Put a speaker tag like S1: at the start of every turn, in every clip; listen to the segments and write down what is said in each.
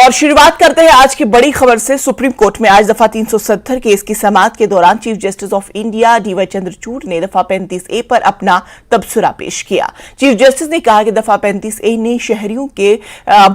S1: اور شروعات کرتے ہیں آج کی بڑی خبر سے۔ سپریم کورٹ میں آج دفعہ 370 کیس کی سماعت کے دوران chief justice of India D Y Chandrachud نے دفعہ 35A پر اپنا تبصرہ پیش کیا۔ چیف جسٹس نے کہا کہ دفعہ 35A نے شہریوں کے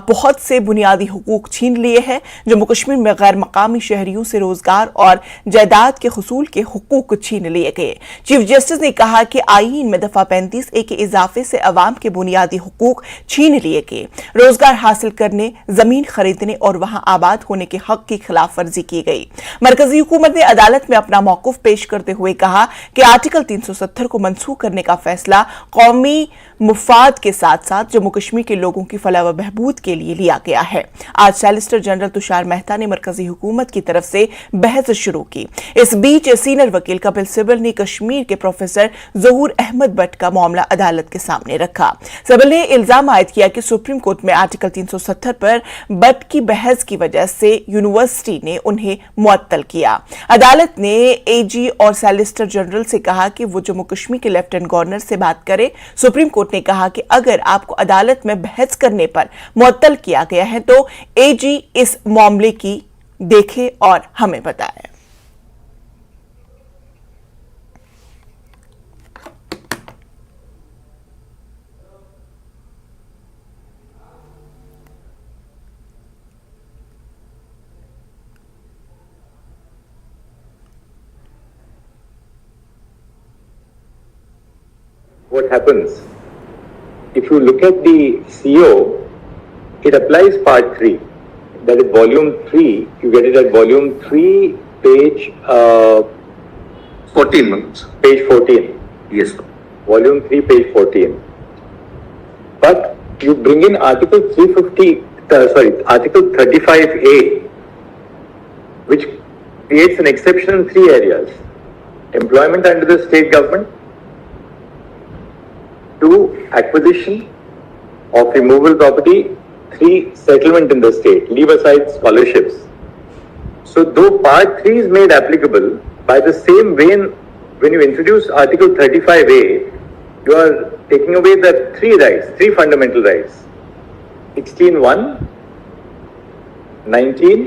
S1: بہت سے بنیادی حقوق چھین لیے ہیں۔ جموں کشمیر میں غیر مقامی شہریوں سے روزگار اور جائیداد کے حصول کے حقوق چھین لیے گئے۔ چیف جسٹس نے کہا کہ آئین میں دفعہ 35A کے اضافے سے عوام کے بنیادی حقوق چھین لیے گئے۔ روزگار حاصل کرنے، زمین خریدنے اور وہاں آباد ہونے کے حق کی خلاف ورزی کی گئی۔ مرکزی حکومت نے عدالت میں اپنا موقف پیش کرتے ہوئے کہا کہ آرٹیکل 370 کو منسوخ کرنے کا فیصلہ قومی مفاد کے ساتھ ساتھ جموں کشمیر کے لوگوں کی فلاح و بہبود کے لیے لیا گیا ہے۔ آج سالیسیٹر جنرل تشار مہتا نے مرکزی حکومت کی طرف سے بحث شروع کی۔ اس بیچ سینئر وکیل کپل سبل نے کشمیر کے پروفیسر ظہور احمد بٹ کا معاملہ عدالت کے سامنے رکھا۔ سبل نے الزام عائد کیا کہ سپریم کورٹ میں آرٹیکل 370 پر بٹ کی بحث کی وجہ سے یونیورسٹی نے انہیں معطل کیا۔ عدالت نے اے جی اور سالیسیٹر جنرل سے کہا کہ وہ جموں کشمیر کے لیفٹیننٹ گورنر سے بات کرے۔ سپریم کورٹ نے کہا کہ اگر آپ کو عدالت میں بحث کرنے پر معطل کیا گیا ہے تو اے جی اس معاملے کی دیکھے اور ہمیں بتائے۔
S2: What happens? If you look at the CO, it applies part 3. That is volume 3. You get it at volume 3, page
S3: 14 months.
S2: Page 14.
S3: Yes, sir.
S2: Volume 3, page 14. But you bring in Article 35A, which creates an exception in 3 areas. Employment under the state government, 2, acquisition of removable property, 3, settlement in the state, leave aside scholarships. So though part 3 is made applicable, by the same vein, when you introduce Article 35A, you are taking away the 3 rights, 3 fundamental rights. 16(1), 19,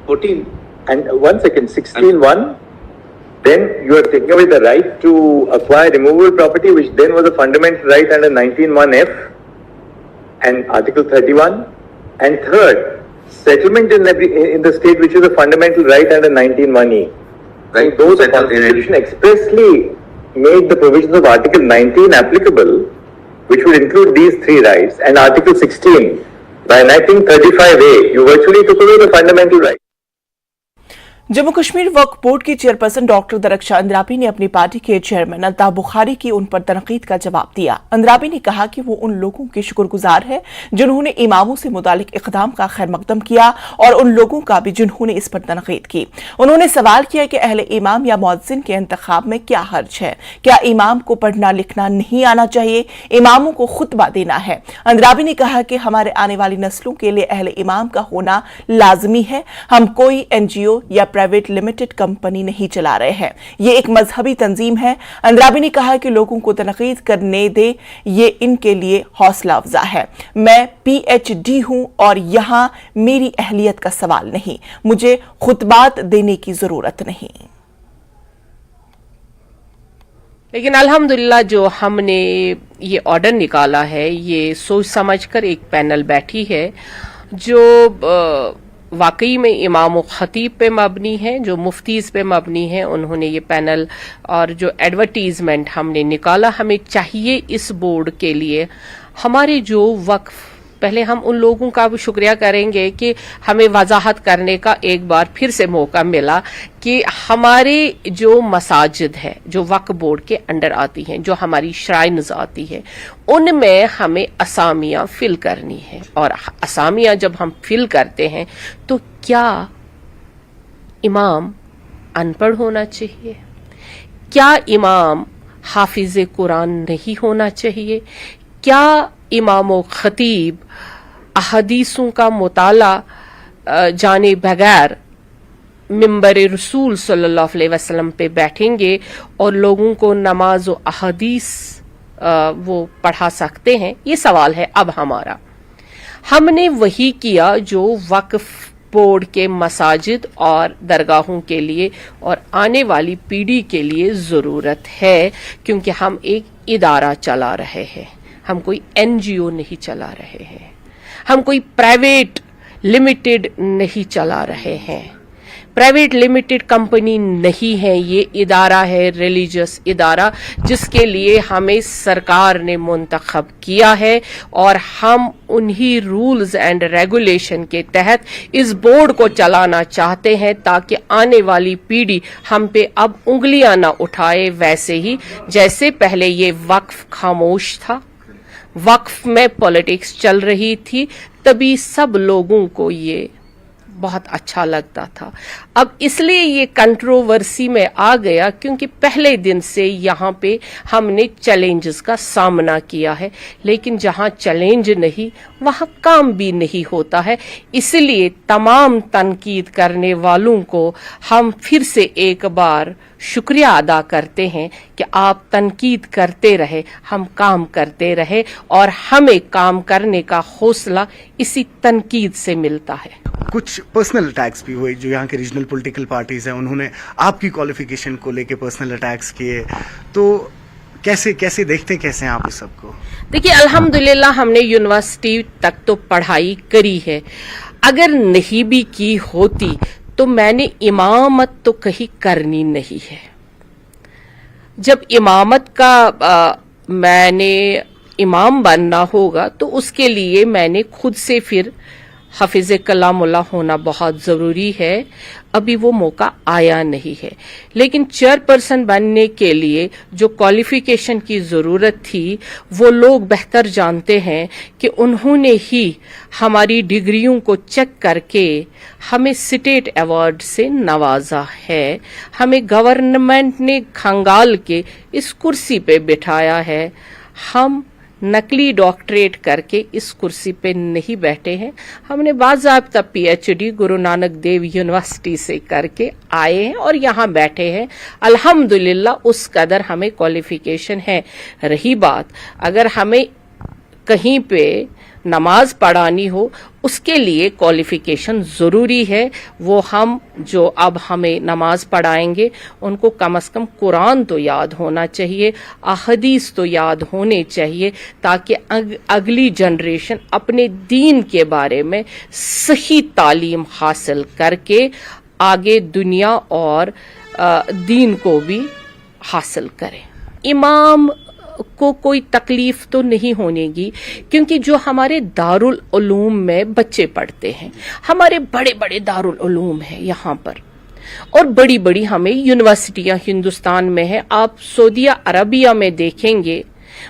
S3: 14.
S2: and 16(1). Then you are taking away the right to acquire removable property, which then was a fundamental right under 19(1)(f) and Article 31. And third, settlement in the state, which is a fundamental right under 19(1)(e).
S3: Right.
S2: So though the Constitution expressly made the provisions of Article 19 applicable, which would include these 3 rights, and Article 16, by enacting 35A, you virtually took away the fundamental right.
S1: Jammu Kashmir وقف board کی chairperson doctor درخشاں اندرابی نے اپنی party کے chairman Altaf بخاری کی ان پر تنقید کا جواب دیا۔ اندرابی نے کہا کہ وہ ان لوگوں کے شکر گزار ہے جنہوں نے اماموں سے متعلق اقدام کا خیر مقدم کیا اور ان لوگوں کا بھی جنہوں نے اس پر تنقید کی۔ انہوں نے سوال کیا کہ اہل امام یا مؤذن کے انتخاب میں کیا حرج ہے؟ کیا امام کو پڑھنا لکھنا نہیں آنا چاہیے؟ اماموں کو خطبہ دینا ہے۔ اندرابی نے کہا کہ ہمارے آنے والی نسلوں کے لیے اہل امام کا ہونا لازمی ہے۔ ہم کوئی NGO یا پرائیویٹ لمیٹڈ کمپنی نہیں چلا رہے ہیں، یہ ایک مذہبی تنظیم ہے۔ اندرابی نے کہا کہ لوگوں کو تنقید کرنے دے، یہ ان کے لیے حوصلہ افزا ہے۔ میں PhD ہوں اور یہاں میری اہلیت کا سوال نہیں، مجھے خطبات دینے کی ضرورت نہیں۔
S4: لیکن الحمدللہ جو ہم نے یہ آرڈر نکالا ہے، یہ سوچ سمجھ کر ایک پینل بیٹھی ہے جو واقعی میں امام و خطیب پہ مبنی ہے، جو مفتیز پہ مبنی ہے۔ انہوں نے یہ پینل اور جو ایڈورٹیزمنٹ ہم نے نکالا، ہمیں چاہیے اس بورڈ کے لیے ہمارے جو وقف، پہلے ہم ان لوگوں کا بھی شکریہ کریں گے کہ ہمیں وضاحت کرنے کا ایک بار پھر سے موقع ملا کہ ہمارے جو مساجد ہے جو وقف بورڈ کے انڈر آتی ہیں، جو ہماری شرائنز آتی ہے، ان میں ہمیں اسامیاں فل کرنی ہے۔ اور اسامیاں جب ہم فل کرتے ہیں تو کیا امام ان پڑھ ہونا چاہیے؟ کیا امام حافظ قرآن نہیں ہونا چاہیے؟ کیا امام و خطیب احادیثوں کا مطالعہ جانے بغیر ممبر رسول صلی اللہ علیہ وسلم پہ بیٹھیں گے اور لوگوں کو نماز و احادیث وہ پڑھا سکتے ہیں؟ یہ سوال ہے اب ہمارا۔ हमने वही किया जो वक्फ बोर्ड के मसाजिद और दरगाहों के लिए और आने वाली पीढ़ी के लिए ज़रूरत है, क्योंकि हम एक इदारा चला रहे हैं, हम कोई NGO नहीं चला रहे हैं, हम कोई प्राइवेट लिमिटेड नहीं चला रहे हैं, प्राइवेट लिमिटेड कंपनी नहीं है, ये इदारा है रिलीजियस इदारा जिसके लिए हमें सरकार ने मुंतखब किया है, और हम उन्हीं रूल्स एंड रेगुलेशन के तहत इस बोर्ड को चलाना चाहते हैं ताकि आने वाली पीढ़ी हम पे अब उंगलियां न उठाए, वैसे ही जैसे पहले ये वक्फ खामोश था, वक्फ में पॉलिटिक्स चल रही थी, तभी सब लोगों को ये बहुत अच्छा लगता था। अब इसलिए ये कंट्रोवर्सी में आ गया क्योंकि पहले दिन से यहाँ पे हमने चैलेंजेस का सामना किया है, लेकिन जहाँ चैलेंज नहीं वहाँ काम भी नहीं होता है। इसलिए तमाम तनकीद करने वालों को हम फिर से एक बार शुक्रिया अदा करते हैं कि आप तनकीद करते रहे, हम काम करते रहे, और हमें काम करने का हौसला इसी तनकीद से मिलता है।
S5: कुछ पर्सनल अटैक्स भी हुए, जो यहाँ के रीजनल पॉलिटिकल पार्टीज हैं उन्होंने आपकी क्वालिफिकेशन को लेके पर्सनल अटैक्स किए, तो कैसे देखते हैं, कैसे हैं आप इस सबको?
S4: देखिए, अल्हम्दुलिल्लाह हमने यूनिवर्सिटी तक तो पढ़ाई करी है, अगर नहीं भी की होती तो मैंने इमामत तो कहीं करनी नहीं है। जब इमामत का मैंने इमाम बनना होगा तो उसके लिए मैंने खुद से फिर हाफिज कलामुल्लाह होना बहुत ज़रूरी है, अभी वो मौका आया नहीं है। लेकिन चेयरपर्सन बनने के लिए जो क्वालिफिकेशन की ज़रूरत थी वो लोग बेहतर जानते हैं कि उन्होंने ही हमारी डिग्रियों को चेक करके हमें स्टेट अवार्ड से नवाजा है, हमें गवर्नमेंट ने खंगाल के इस कुर्सी पे बिठाया है। हम नकली डॉक्टरेट करके इस कुर्सी पे नहीं बैठे हैं, हमने बाज़ाब्ता PhD गुरु नानक देव यूनिवर्सिटी से करके आए हैं और यहाँ बैठे हैं। अल्हम्दुलिल्लाह उस कदर हमें क्वालिफिकेशन है। रही बात अगर हमें कहीं पे नमाज पढ़ानी हो, उसके लिए क्वालिफिकेशन ज़रूरी है। वो हम जो अब हमें नमाज पढ़ाएंगे उनको कम से कम कुरान तो याद होना चाहिए, अहदीस तो याद होने चाहिए, ताकि अगली जनरेशन अपने दीन के बारे में सही तालीम हासिल करके आगे दुनिया और दीन को भी हासिल करे। इमाम को कोई तकलीफ तो नहीं होनेगी, क्योंकि जो हमारे दारुल उलूम में बच्चे पढ़ते हैं, हमारे बड़े बड़े दारुल उलूम हैं यहाँ पर, और बड़ी बड़ी हमें यूनिवर्सिटियाँ हिंदुस्तान में हैं। आप सऊदी अरबिया में देखेंगे,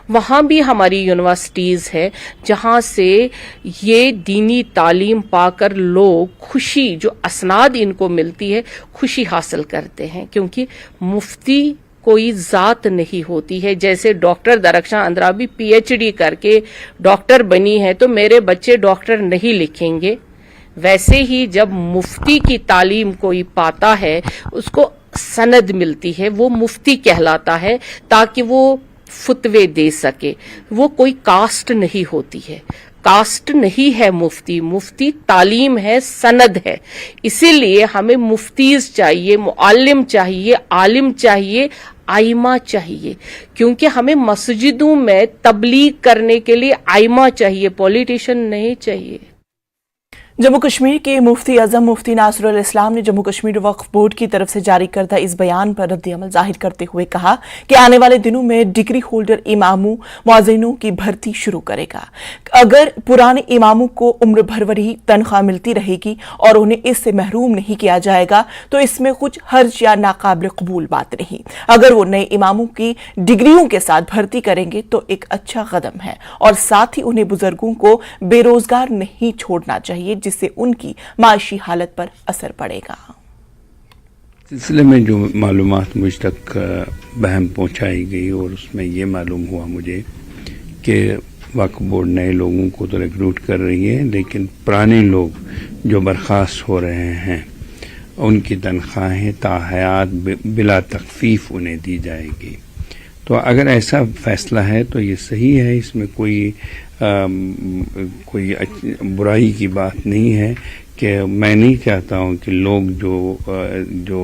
S4: वहाँ भी हमारी यूनिवर्सिटीज़ है जहाँ से ये दीनी तालीम पाकर लोग खुशी, जो असनाद इनको मिलती है, खुशी हासिल करते हैं। क्योंकि मुफ्ती कोई जात नहीं होती है। जैसे डॉक्टर दरख्शां अंद्राबी PhD करके डॉक्टर बनी है तो मेरे बच्चे डॉक्टर नहीं लिखेंगे, वैसे ही जब मुफ्ती की तालीम कोई पाता है उसको सनद मिलती है, वो मुफ्ती कहलाता है, ताकि वो फतवे दे सके। वो कोई कास्ट नहीं होती है, कास्ट नहीं है मुफ्ती, मुफ्ती तालीम है, सनद है। इसीलिए हमें मुफ्तीज चाहिए, मुअल्लिम चाहिए, आलिम चाहिए, आइमा चाहिए, क्योंकि हमें मस्जिदों में तबलीग करने के लिए आइमा चाहिए, पॉलिटिशियन नहीं चाहिए।
S1: जम्मू कश्मीर के मुफ्ती आजम मुफ्ती नासरुल इस्लाम ने जम्मू कश्मीर वक्फ बोर्ड की तरफ से जारी करदा इस बयान पर रद्द-ए-अमल जाहिर करते हुए कहा कि आने वाले दिनों में डिग्री होल्डर इमामों मुअज्जिनों की भर्ती शुरू करेगा। अगर पुराने इमामों को उम्र भर वही तनख्वाह मिलती रहेगी और उन्हें इससे महरूम नहीं किया जाएगा तो इसमें कुछ हर्ज या नाकाबिल कबूल बात नहीं। अगर वो नए इमामों की डिग्रियों के साथ भर्ती करेंगे तो एक अच्छा कदम है, और साथ ही उन्हें बुजुर्गों को बेरोजगार नहीं छोड़ना चाहिए, जिससे उनकी माशी हालत पर असर पड़ेगा।
S6: सिलसिले में जो मालूमात मुझ तक बहम पहुंचाई गई और उसमें ये मालूम हुआ मुझे कि वक्फ बोर्ड नए लोगों को तो रिक्रूट कर रही है, लेकिन पुराने लोग जो बर्खास्त हो रहे हैं उनकी तनख्वाहें ताहयात बिला तखफीफ उन्हें दी जाएगी। तो अगर ऐसा फैसला है तो ये सही है, इसमें कोई कोई बुराई की बात नहीं है کہ میں نہیں چاہتا ہوں کہ لوگ جو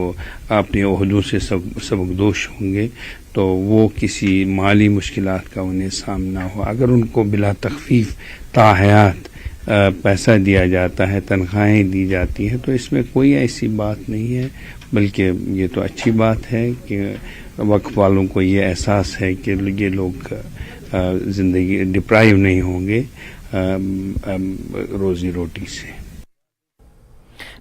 S6: اپنے عہدوں سے سبکدوش ہوں گے تو وہ کسی مالی مشکلات کا انہیں سامنا ہو. اگر ان کو بلا تخفیف تا حیات پیسہ دیا جاتا ہے، تنخواہیں دی جاتی ہیں، تو اس میں کوئی ایسی بات نہیں ہے، بلکہ یہ تو اچھی بات ہے کہ وقف والوں کو یہ احساس ہے کہ یہ لوگ زندگی ڈپرائیو نہیں ہوں گے روزی روٹی سے.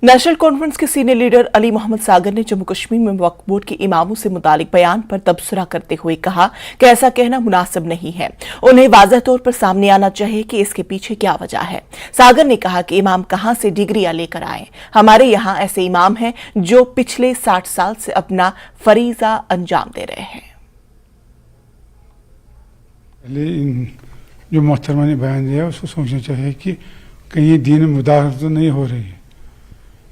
S1: نیشنل کانفرنس کے سینئر لیڈر علی محمد ساگر نے جموں کشمیر میں وقف بورڈ کے اماموں سے متعلق بیان پر تبصرہ کرتے ہوئے کہا کہ ایسا کہنا مناسب نہیں ہے. انہیں واضح طور پر سامنے آنا چاہیے کہ اس کے پیچھے کیا وجہ ہے. ساگر نے کہا کہ امام کہاں سے ڈگریاں لے کر آئیں. ہمارے یہاں ایسے امام ہیں جو پچھلے 60 سال سے اپنا فریضہ انجام دے رہے ہیں.
S7: جو محترمہ نے بیان دیا اس کو سوچنا چاہیے کہ کہیں دین مداخلت تو نہیں ہو رہی ہے،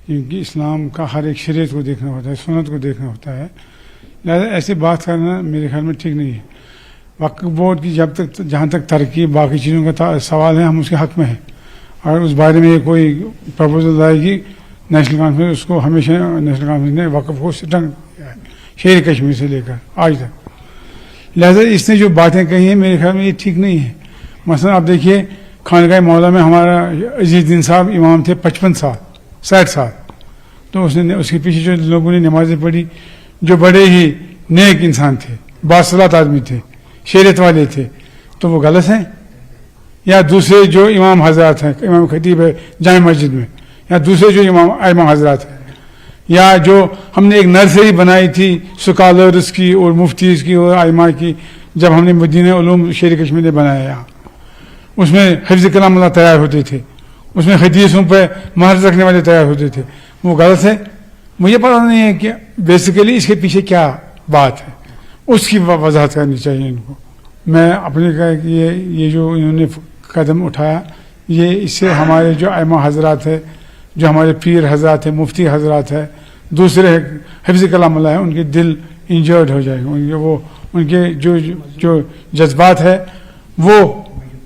S7: کیونکہ اسلام کا ہر ایک شریعت کو دیکھنا ہوتا ہے، سنت کو دیکھنا ہوتا ہے. لہٰذا ایسی بات کرنا میرے خیال میں ٹھیک نہیں ہے. وقف بورڈ کی جہاں تک ترقی باقی چیزوں کا سوال ہے، ہم اس کے حق میں ہیں. اور اس بارے میں کوئی پرپوزل آئے گی نیشنل کانفرنس، اس کو ہمیشہ نیشنل کانفرنس نے وقف کو سٹنگ کیا ہے شیر کشمیر سے لے کر آج تک. لہٰذا اس نے جو باتیں کہی ہیں میرے خیال میں یہ ٹھیک نہیں ہے. مثلا آپ دیکھیے خانقاہ مولا میں ہمارا عزیز الدین صاحب امام تھے 55 سال 60 سال، تو اس کے پیچھے جو لوگوں نے نمازیں پڑھی جو بڑے ہی نیک انسان تھے، باصلاحیت آدمی تھے، شریعت والے تھے، تو وہ غلط ہیں؟ یا دوسرے جو امام حضرات ہیں، امام خطیب ہے جامع مسجد میں، یا دوسرے جو امام حضرات ہیں، یا جو ہم نے ایک نرسری بنائی تھی سکالرز کی اور مفتیز کی اور ائمہ کی جب ہم نے مدینہ علوم شیر کشمیر نے بنایا یہاں، اس میں حفظ کلام اللہ تیار ہوتے تھے، اس میں حدیثوں پہ مہر رکھنے والے تیار ہوتے تھے. وہ غلط ہے؟ مجھے پتہ نہیں ہے کہ بیسیکلی اس کے پیچھے کیا بات ہے، اس کی وضاحت کرنی چاہیے ان کو. میں اپنے کہا کہ یہ جو انہوں نے قدم اٹھایا، یہ اس سے ہمارے جو ائمہ حضرات ہے، جو ہمارے پیر حضرات ہیں، مفتی حضرات ہے، دوسرے حفظ کلام اللہ ہیں، ان کے دل انجرڈ ہو جائے گا، ان کے جو جذبات ہے وہ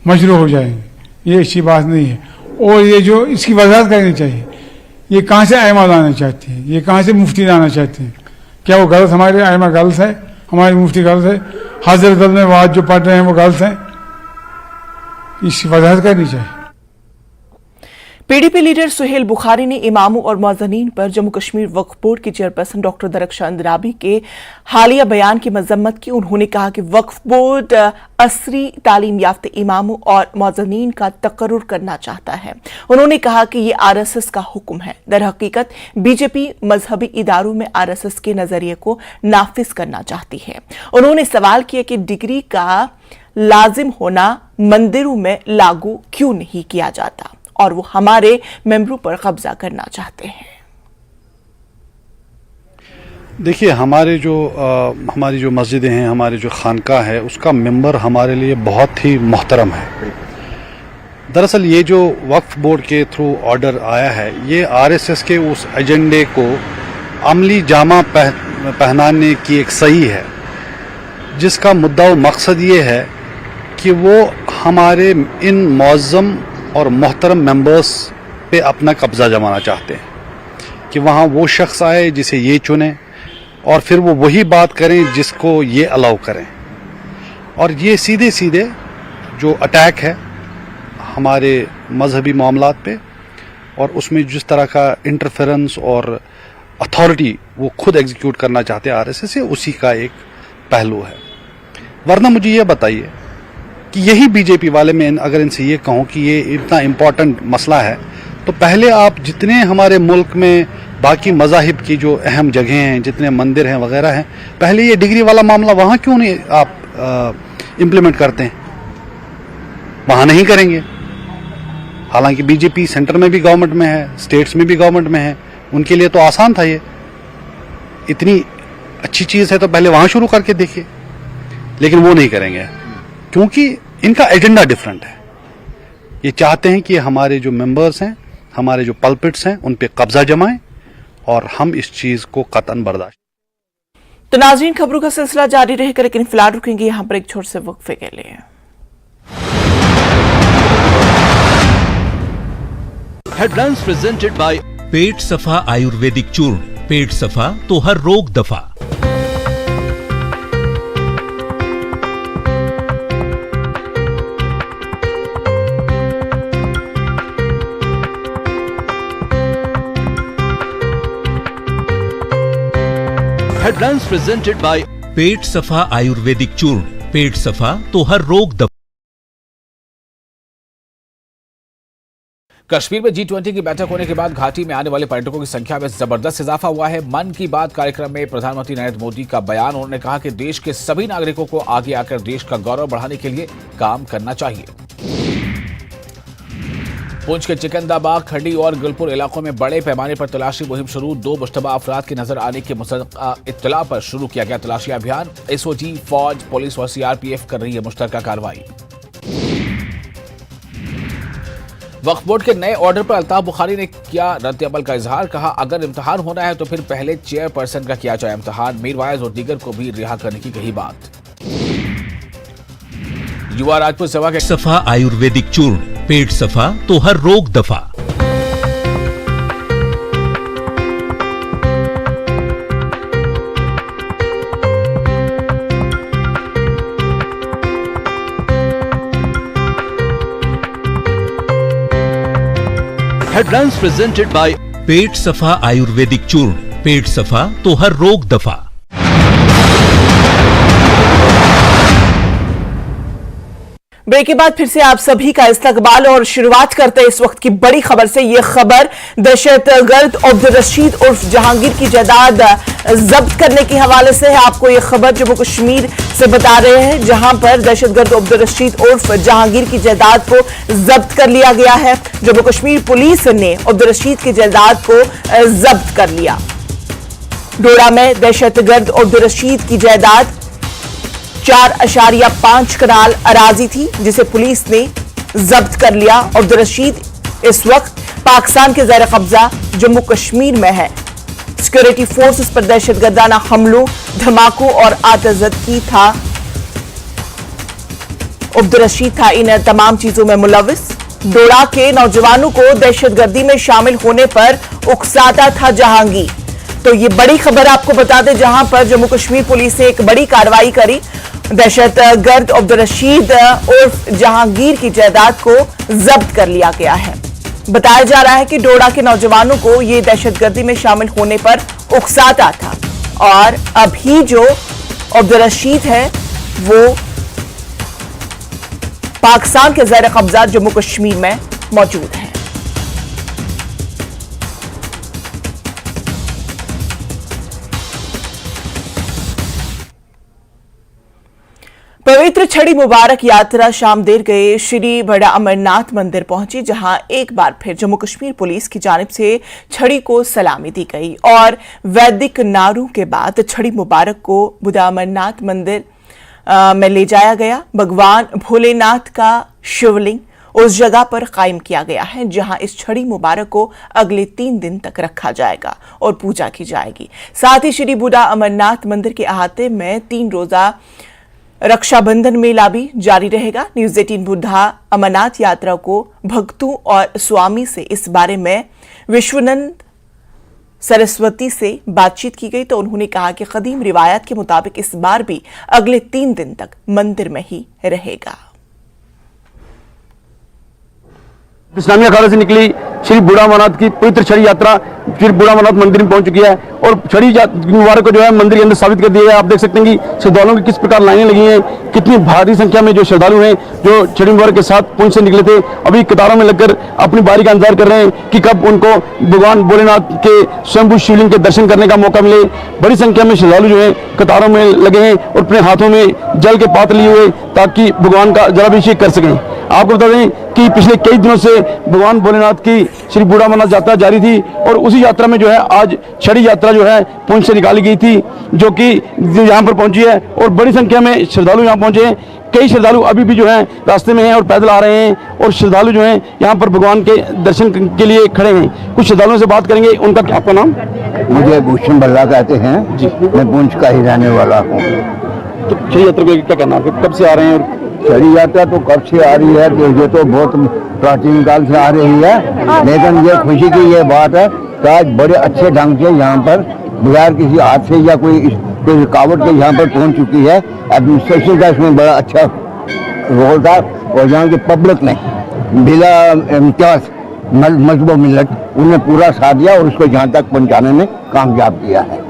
S7: مجروح ہو جائیں گے. یہ اچھی بات نہیں ہے. اور یہ جو اس کی وضاحت کرنی چاہیے، یہ کہاں سے ائمہ لانا چاہتے ہیں، یہ کہاں سے مفتی لانا چاہتے ہیں؟ کیا وہ غلط ہمارے ائمہ غلط ہے، ہمارے مفتی غلط ہے، حاضر گل میں وعد جو پڑھ رہے ہیں وہ غلط ہیں؟ اس کی وضاحت کرنی چاہیے.
S1: P D P leader Suhail Bukhari نے اماموں اور مؤذنین پر جموں کشمیر وقف بورڈ کے چیئرپرسن ڈاکٹر درخشاں اندرابی کے حالیہ بیان کی مذمت کی. انہوں نے کہا کہ وقف بورڈ عصری تعلیم یافتہ اماموں اور مؤذنین کا تقرر کرنا چاہتا ہے. انہوں نے کہا کہ یہ آر ایس ایس کا حکم ہے. در حقیقت بی جے پی مذہبی اداروں میں آر ایس ایس کے نظریے کو نافذ کرنا چاہتی ہے. انہوں نے سوال کیا کہ ڈگری کا لازم ہونا مندروں میں لاگو کیوں نہیں کیا جاتا اور وہ ہمارے ممبروں پر قبضہ کرنا چاہتے ہیں.
S8: دیکھیے ہماری جو مسجدیں ہیں، ہماری جو خانقاہ ہے، اس کا ممبر ہمارے لیے بہت ہی محترم ہے. دراصل یہ جو وقف بورڈ کے تھرو آرڈر آیا ہے، یہ آر ایس ایس کے اس ایجنڈے کو عملی جامہ پہنانے کی ایک صحیح ہے، جس کا مدعا و مقصد یہ ہے کہ وہ ہمارے ان معظم اور محترم ممبرس پہ اپنا قبضہ جمانا چاہتے ہیں کہ وہاں وہ شخص آئے جسے یہ چنیں اور پھر وہ وہی بات کریں جس کو یہ الاؤ کریں. اور یہ سیدھے جو اٹیک ہے ہمارے مذہبی معاملات پہ، اور اس میں جس طرح کا انٹرفیرنس اور اتھارٹی وہ خود ایگزیکیوٹ کرنا چاہتے ہیں آر ایس ایس سے، اسی کا ایک پہلو ہے. ورنہ مجھے یہ بتائیے کہ یہی بی جے پی والے، میں اگر ان سے یہ کہوں کہ یہ اتنا امپورٹنٹ مسئلہ ہے، تو پہلے آپ جتنے ہمارے ملک میں باقی مذاہب کی جو اہم جگہیں ہیں، جتنے مندر ہیں وغیرہ ہیں، پہلے یہ ڈگری والا معاملہ وہاں کیوں نہیں آپ امپلیمنٹ کرتے ہیں؟ وہاں نہیں کریں گے. حالانکہ بی جے پی سینٹر میں بھی گورنمنٹ میں ہے، اسٹیٹس میں بھی گورنمنٹ میں ہے، ان کے لیے تو آسان تھا. یہ اتنی اچھی چیز ہے تو پہلے وہاں شروع کر کے دیکھیے. لیکن وہ نہیں کریں گے کیونکہ ان کا ایجنڈا ڈفرنٹ ہے. یہ چاہتے ہیں کہ ہمارے جو ممبرس ہیں، ہمارے جو پلپٹس ہیں، ان پہ قبضہ جمائیں، اور ہم اس چیز کو قطعاً برداشت.
S1: تو ناظرین، خبروں کا سلسلہ جاری رہے گا، لیکن فی الحال رکیں گے یہاں پر ایک چھوٹے سے وقفے کے لیے.
S9: हेडलाइंस प्रेजेंटेड बाय पेट सफा आयुर्वेदिक चूर्ण, पेट सफा तो हर रोग दफा। हेडलाइंस प्रेजेंटेड बाय पेट सफा आयुर्वेदिक चूर्ण, पेट सफा तो हर रोग दफा।
S10: कश्मीर में G20 की बैठक होने के बाद घाटी में आने वाले पर्यटकों की संख्या में जबरदस्त इजाफा हुआ है। मन की बात कार्यक्रम में प्रधानमंत्री नरेंद्र मोदी का बयान, उन्होंने कहा कि देश के सभी नागरिकों को आगे आकर देश का गौरव बढ़ाने के लिए काम करना चाहिए। पुंछ के चिकंदाबाग, खड़ी और गुलपुर इलाकों में बड़े पैमाने पर तलाशी मुहिम शुरू। 2 मुश्तबा अफराद के नजर आने की मुसद्दक़ा इत्तला पर शुरू किया गया तलाशी अभियान। SOG, फौज, पुलिस और CRPF कर रही है मुश्तरका कार्रवाई। वक्फ बोर्ड के नए ऑर्डर पर अल्ताफ बुखारी ने किया रद्द-ए-अमल का इजहार, कहा अगर इम्तिहान होना है तो फिर पहले चेयरपर्सन का किया जाए इम्तिहान। मीर वाइज और दीगर को भी रिहा करने की कही बात। युवा राजपूत सभा के
S9: सफा आयुर्वेदिक चूर्ण, पेट सफा तो हर रोग दफा। हेडलाइंस प्रेजेंटेड बाय पेट सफा आयुर्वेदिक चूर्ण, पेट सफा तो हर रोग दफा।
S1: ब्रेक के बाद फिर से आप सभी का इस्तकबाल और शुरुआत करते हैं इस वक्त की बड़ी खबर से। ये खबर दहशतगर्द अब्दुल रशीद उर्फ जहांगीर की जायदाद जब्त करने के हवाले से है। आपको ये खबर जम्मू कश्मीर से बता रहे हैं, जहां पर दहशतगर्द अब्दुल रशीद उर्फ जहांगीर की जायदाद को जब्त कर लिया गया है। जम्मू कश्मीर पुलिस ने अब्दुल रशीद की जायदाद को जब्त कर लिया। डोडा में दहशतगर्द अब्दुल रशीद की जायदाद 4.5 कनाल अराजी थी, जिसे पुलिस ने जब्त कर लिया। अब्दुल रशीद इस वक्त पाकिस्तान के ज़ेर कब्जा जम्मू कश्मीर में है। सिक्योरिटी फोर्सेस पर दहशतगर्दाना हमलों, धमाकों और आतजदगी था। अब्दुल रशीद था इन तमाम चीजों में मुलविस। डोडा के नौजवानों को दहशतगर्दी में शामिल होने पर उकसाता था जहांगीर। तो ये बड़ी खबर आपको बता दें, जहां पर जम्मू कश्मीर पुलिस ने एक बड़ी कार्रवाई करी। दहशतगर्द अब्दुल रशीद उर्फ जहांगीर की जायदाद को जब्त कर लिया गया है। बताया जा रहा है कि डोडा के नौजवानों को ये दहशतगर्दी में शामिल होने पर उकसाता था और अभी जो अब्दुल रशीद है वो पाकिस्तान के ज़ेर कब्जा जम्मू कश्मीर में मौजूद है। पवित्र छड़ी मुबारक यात्रा शाम देर गए श्री बड़ा अमरनाथ मंदिर पहुंची, जहां एक बार फिर जम्मू कश्मीर पुलिस की जानिब से छड़ी को सलामी दी गई और वैदिक नारों के बाद छड़ी मुबारक को बड़ा अमरनाथ मंदिर में ले जाया गया। भगवान भोलेनाथ का शिवलिंग उस जगह पर कायम किया गया है जहां इस छड़ी मुबारक को अगले 3 दिन तक रखा जाएगा और पूजा की जाएगी। साथ ही श्री बड़ा अमरनाथ मंदिर के अहाते में 3 रोजा रक्षाबंधन मेला भी जारी रहेगा। न्यूज़ 18 बुद्धा अमरनाथ यात्रा को भक्तों और स्वामी से इस बारे में विश्वनंद सरस्वती से बातचीत की गई तो उन्होंने कहा कि कदीम रिवायत के मुताबिक इस बार भी अगले 3 दिन तक मंदिर में ही रहेगा।
S11: इस्लामी अखाड़ा से निकली श्री बूढ़ा अमरनाथ की पवित्र छड़ी यात्रा श्री बूढ़ा अमरनाथ मंदिर में पहुंच चुकी है और छड़ी मुबारक को जो है मंदिर के अंदर स्थापित कर दिया है। आप देख सकते हैं कि श्रद्धालुओं की किस प्रकार लाइनें लगी हैं, कितनी भारी संख्या में जो श्रद्धालु हैं जो छड़ी मुबारक के साथ पुंछ से निकले थे, अभी कतारों में लगकर अपनी बारी का इंतजार कर रहे हैं कि कब उनको भगवान भोलेनाथ के स्वयंभू शिवलिंग के दर्शन करने का मौका मिले। बड़ी संख्या में श्रद्धालु जो है कतारों में लगे हैं और अपने हाथों में जल के पात्र लिए हुए ताकि भगवान का जलाभिषेक कर सकें। आपको बता दें कि पिछले कई दिनों से भगवान भोलेनाथ की श्री बूढ़ा अमरनाथ यात्रा जारी थी और उसी यात्रा में जो है आज छड़ी यात्रा जो है पुंछ से निकाली गई थी, जो कि यहाँ पर पहुंची है और बड़ी संख्या में श्रद्धालु यहाँ पहुंचे हैं। कई श्रद्धालु अभी भी जो है रास्ते में हैं और पैदल आ रहे हैं और श्रद्धालु जो हैं यहाँ पर भगवान के दर्शन के लिए खड़े हैं। कुछ श्रद्धालुओं से बात करेंगे। उनका क्या आपका नाम?
S12: मुझे भूषण बल्ला कहते हैं जी, मैं पुंछ का ही रहने वाला हूँ।
S11: तो छड़ी यात्रा को क्या कहना है, कब से आ रहे हैं और
S12: छड़ी यात्रा तो कब से आ रही है, तो ये तो बहुत प्राचीन काल से आ रही है, लेकिन ये खुशी की ये बात है कि आज बड़े अच्छे ढंग से यहाँ पर बगैर किसी हादसे या कोई रुकावट के यहाँ पर पहुँच चुकी है। एडमिनिस्ट्रेशन का इसमें बड़ा अच्छा रोल था और यहाँ की पब्लिक ने बिला इम्तियाज मजहब मिलत उन्हें पूरा साथ दिया और उसको यहाँ तक पहुँचाने में कामयाब किया है।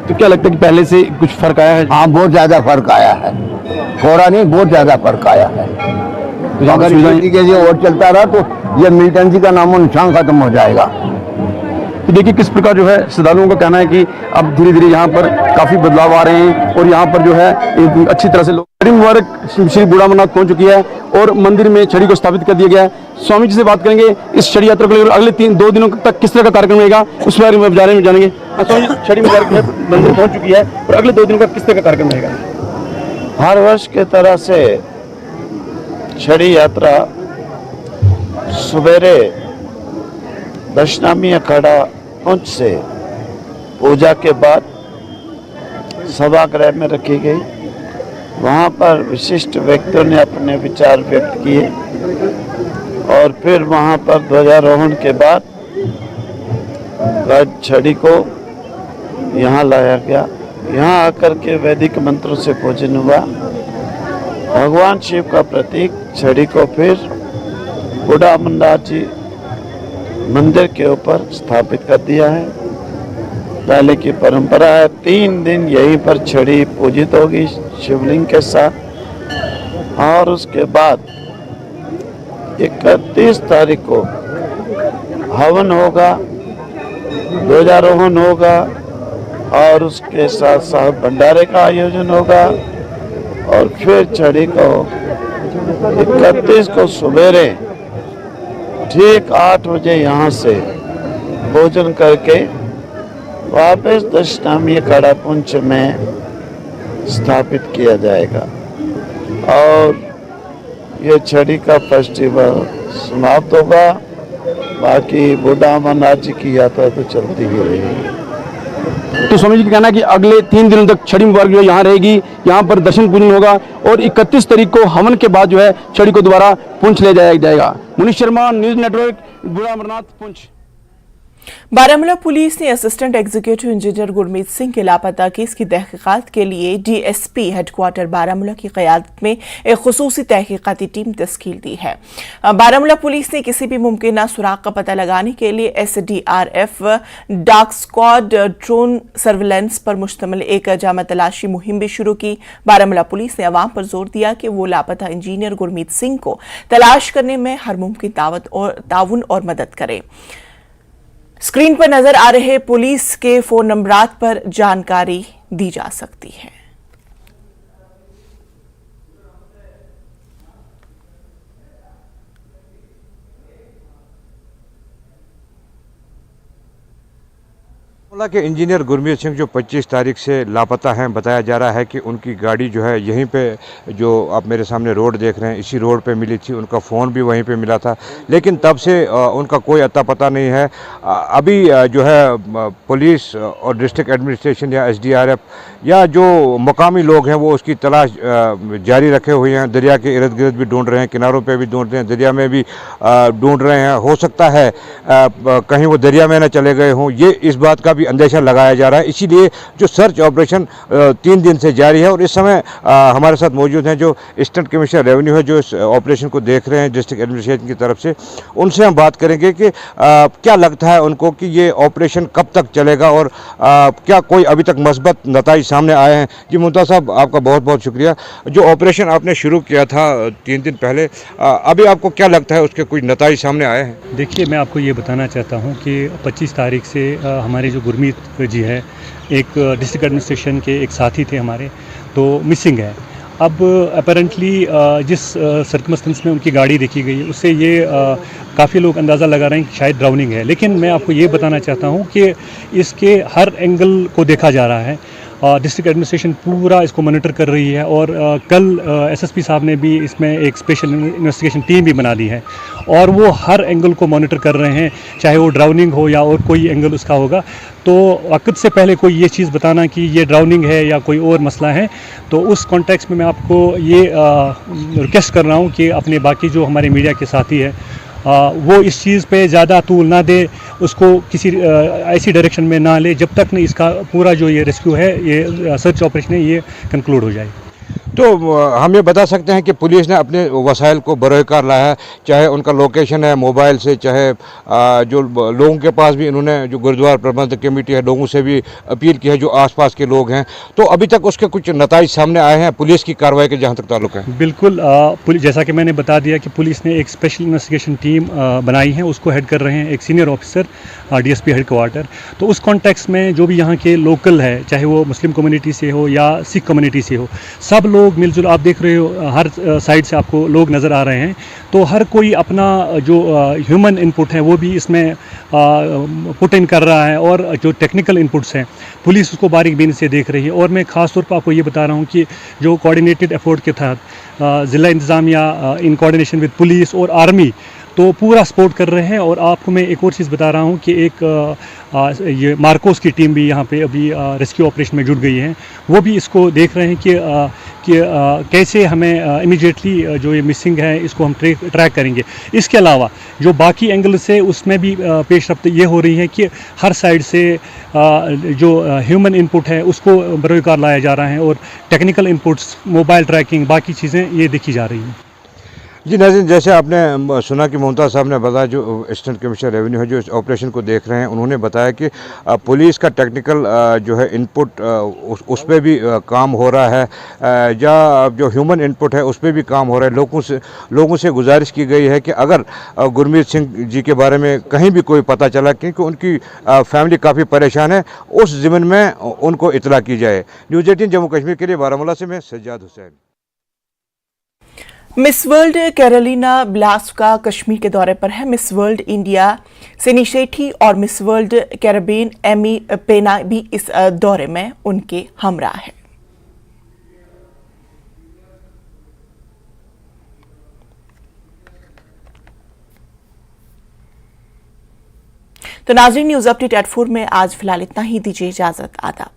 S11: तो क्या लगता है कि पहले से कुछ फर्क आया है?
S12: हाँ, बहुत ज्यादा फर्क आया है, थोड़ा नहीं बहुत ज्यादा फर्क आया है।
S11: तो
S12: अगर इसी तरीके से और चलता रहा तो ये मिलिटेंसी का नामो निशान खत्म हो जाएगा।
S11: तो देखिए किस प्रकार जो है श्रद्धालुओं का कहना है कि अब धीरे धीरे यहाँ पर काफी बदलाव आ रहे हैं और यहाँ पर जो है एक अच्छी तरह से लोग छड़ी मुबारक श्री बूढ़ा अमरनाथ पहुंच चुकी है और मंदिर में छड़ी को स्थापित कर दिया गया है। स्वामी जी से बात करेंगे इस छड़ी यात्रा को लेकर अगले 2 दिनों तक किस तरह का कार्यक्रम रहेगा उस बारे में जानेंगे। स्वामी जी, छड़ी मुबारक मंदिर पहुंच चुकी है और अगले 2 दिनों का किस तरह का कार्यक्रम रहेगा?
S13: हर वर्ष के तरह से छड़ी यात्रा सवेरे दशनामी अखाड़ा पुंछ से पूजा के बाद सभागृह में रखी गई। वहाँ पर विशिष्ट व्यक्तियों ने अपने विचार व्यक्त किए और फिर वहाँ पर ध्वजारोहण के बाद छड़ी को यहाँ लाया गया। यहाँ आकर के वैदिक मंत्रों से पूजन हुआ। भगवान शिव का प्रतीक छड़ी को फिर बूढ़ा अमरनाथ जी मंदिर के ऊपर स्थापित कर दिया है। पहले की परंपरा है 3 दिन यहीं पर छड़ी पूजित होगी शिवलिंग के साथ और उसके बाद 31 तारीख को हवन होगा, ध्वजारोहण होगा और उसके साथ साथ भंडारे का आयोजन होगा और फिर छड़ी को 31 को सवेरे ठीक 8 बजे यहाँ से भोजन करके वापस दशनामी अखाड़ा पुंछ में स्थापित किया जाएगा और ये छड़ी का फेस्टिवल समाप्त होगा। बाकी बूढ़ा अमरनाथ जी की यात्रा तो चलती ही रहेगी।
S11: तो स्वामी जी का कहना है कि अगले 3 दिनों तक छड़ी मुबारक जो है यहाँ रहेगी, यहाँ पर दर्शन पूजन होगा और 31 तारीख को हवन के बाद जो है छड़ी को दोबारा पुंछ ले जाया जाएगा। मुनीष शर्मा, न्यूज नेटवर्क, बूढ़ा अमरनाथ, पुंछ।
S1: बारामूला पुलिस ने assistant executive engineer Gurmeet Singh के लापता केस की तहकीकात के लिए डीएसपी हेडक्वार्टर बारामूला की क़यादत में एक खुसूसी तहकीकाती टीम तश्कील दी है। बारामूला पुलिस ने किसी भी मुमकिन सुराग का पता लगाने के लिए SDRF, dark squad, drone surveillance पर मुश्तमिल एक जामा तलाशी मुहिम भी शुरू की। बारामूला पुलिस ने अवाम पर जोर दिया कि वो लापता इंजीनियर गुरमीत सिंह को तलाश करने में हर मुमकिन ताउन और मदद करे। स्क्रीन पर नजर आ रहे पुलिस के फोन नंबरात पर जानकारी दी जा सकती है।
S14: बारामूला के इंजीनियर गुरमीत सिंह जो 25 तारीख से लापता हैं, बताया जा रहा है कि उनकी गाड़ी जो है यहीं पे, जो आप मेरे सामने रोड देख रहे हैं, इसी रोड पे मिली थी। उनका फ़ोन भी वहीं पे मिला था, लेकिन तब से उनका कोई अता पता नहीं है। अभी जो है पुलिस और डिस्ट्रिक्ट एडमिनिस्ट्रेशन या एसडीआरएफ या जो मकामी लोग हैं वो उसकी तलाश जारी रखे हुए हैं। दरिया के इर्द गिर्द भी ढूंढ रहे हैं, किनारों पे भी ढूंढ रहे हैं, दरिया में भी ढूंढ रहे हैं। हो सकता है कहीं वो दरिया में न चले गए हों, ये इस बात का भी अंदेशा लगाया जा रहा है। इसीलिए जो सर्च ऑपरेशन 3 दिन से जारी है। और इस समय हमारे साथ मौजूद हैं जो असिस्टेंट कमिश्नर रेवेन्यू है, जो इस ऑपरेशन को देख रहे हैं डिस्ट्रिक्ट एडमिनिस्ट्रेशन की तरफ से। उनसे हम बात करेंगे कि क्या लगता है उनको कि ये ऑपरेशन कब तक चलेगा और क्या कोई अभी तक मस्बत नताइज सामने आए हैं। जी मुमताज़ साहब, आपका बहुत बहुत शुक्रिया। जो ऑपरेशन आपने शुरू किया था 3 दिन पहले, अभी आपको क्या लगता है उसके कुछ नताइज सामने आए हैं?
S15: देखिए, मैं आपको ये बताना चाहता हूँ कि 25 तारीख से हमारे जो गुरमीत जी है, एक डिस्ट्रिक्ट एडमिनिस्ट्रेशन के एक साथी थे हमारे, तो मिसिंग है। अब अपेरेंटली जिस सर्कमस्टेंस में उनकी गाड़ी देखी गई है उससे ये काफ़ी लोग अंदाज़ा लगा रहे हैं कि शायद ड्राउनिंग है। लेकिन मैं आपको ये बताना चाहता हूँ कि इसके हर एंगल को देखा जा रहा है। डिस्ट्रिक्ट एडमिनिस्ट्रेशन पूरा इसको मॉनिटर कर रही है और कल एसएसपी साहब ने भी इसमें एक स्पेशल इन्वेस्टिगेशन टीम भी बना दी है और वो हर एंगल को मॉनिटर कर रहे हैं, चाहे वो ड्राउनिंग हो या और कोई एंगल उसका होगा। तो वक्त से पहले कोई ये चीज़ बताना कि ये ड्राउनिंग है या कोई और मसला है, तो उस कॉन्टेक्स्ट में मैं आपको ये रिक्वेस्ट कर रहा हूँ कि अपने बाकी जो हमारे मीडिया के साथी है वो इस चीज़ पे ज़्यादा तूल ना दे, उसको किसी ऐसी डायरेक्शन में ना ले जब तक नहीं इसका पूरा जो ये रेस्क्यू है, ये सर्च ऑपरेशन है, ये कंक्लूड हो जाए।
S14: तो हम ये बता सकते हैं कि पुलिस ने अपने वसाइल को बरोकार लाया है, चाहे उनका लोकेशन है मोबाइल से, चाहे जो लोगों के पास भी इन्होंने जो गुरुद्वारा प्रबंधक कमेटी है लोगों से भी अपील की है जो आसपास के लोग हैं, तो अभी तक उसके कुछ नताइज सामने आए हैं पुलिस की कार्रवाई के जहाँ तक ताल्लुक है?
S15: बिल्कुल, जैसा कि मैंने बता दिया कि पुलिस ने एक स्पेशल इन्वेस्टिगेशन टीम बनाई है, उसको हेड कर रहे हैं एक senior officer DSP head quarter. तो उस कॉन्टेक्स्ट में जो भी यहाँ के लोकल है, चाहे वो मुस्लिम कम्युनिटी से हो या सिख कम्युनिटी से हो, सब लोग मिलजुल, आप देख रहे हो हर साइड से आपको लोग नज़र आ रहे हैं, तो हर कोई अपना जो ह्यूमन इनपुट है वो भी इसमें पुट इन कर रहा है, और जो टेक्निकल इनपुट्स हैं पुलिस उसको बारीक बीनी से देख रही है। और मैं ख़ास तौर पर आपको ये बता रहा हूँ कि जो कोऑर्डिनेटेड एफर्ट के तहत ज़िला इंतज़ामिया इन कोऑर्डिनेशन विद पुलिस और आर्मी तो पूरा सपोर्ट कर रहे हैं। और आपको मैं एक और चीज़ बता रहा हूँ कि एक ये मार्कोस की टीम भी यहाँ पे अभी रेस्क्यू ऑपरेशन में जुट गई है, वो भी इसको देख रहे हैं कि कैसे हमें इमीडिएटली जो ये मिसिंग है इसको हम ट्रैक करेंगे। इसके अलावा जो बाकी एंगल से उसमें भी पेशरफ्त ये हो रही है कि हर साइड से जो ह्यूमन इनपुट है उसको बरोकार लाया जा रहा है, और टेक्निकल इनपुट्स, मोबाइल ट्रैकिंग, बाकी चीज़ें ये देखी जा रही हैं।
S14: जी नाज़रीन, जैसे आपने सुना कि मुमताज़ साहब ने बताया जो असिस्टेंट कमिश्नर रेवेन्यू है जो इस ऑपरेशन को देख रहे हैं, उन्होंने बताया कि पुलिस का टेक्निकल जो है इनपुट उस पर भी काम हो रहा है, या जो ह्यूमन इनपुट है उस पर भी काम हो रहा है। लोगों से गुजारिश की गई है कि अगर गुरमीत सिंह जी के बारे में कहीं भी कोई पता चला, क्योंकि उनकी फैमिली काफ़ी परेशान है, उस ज़िम्न में उनको इतला की जाए। न्यूज़ 18 जम्मू कश्मीर के लिए बारामूला से मैं Sajjad Hussain.
S1: Miss World Carolina Bielawska Kashmir के दौरे पर है। मिस वर्ल्ड इंडिया सिनी शेट्टी और मिस वर्ल्ड कैरेबियन एमी पेना भी इस दौरे में उनके हमरा है। तो नाज़रीन, न्यूज़ अपडेट 4 में आज फिलहाल इतना ही। दीजिए इजाजत। आदाब।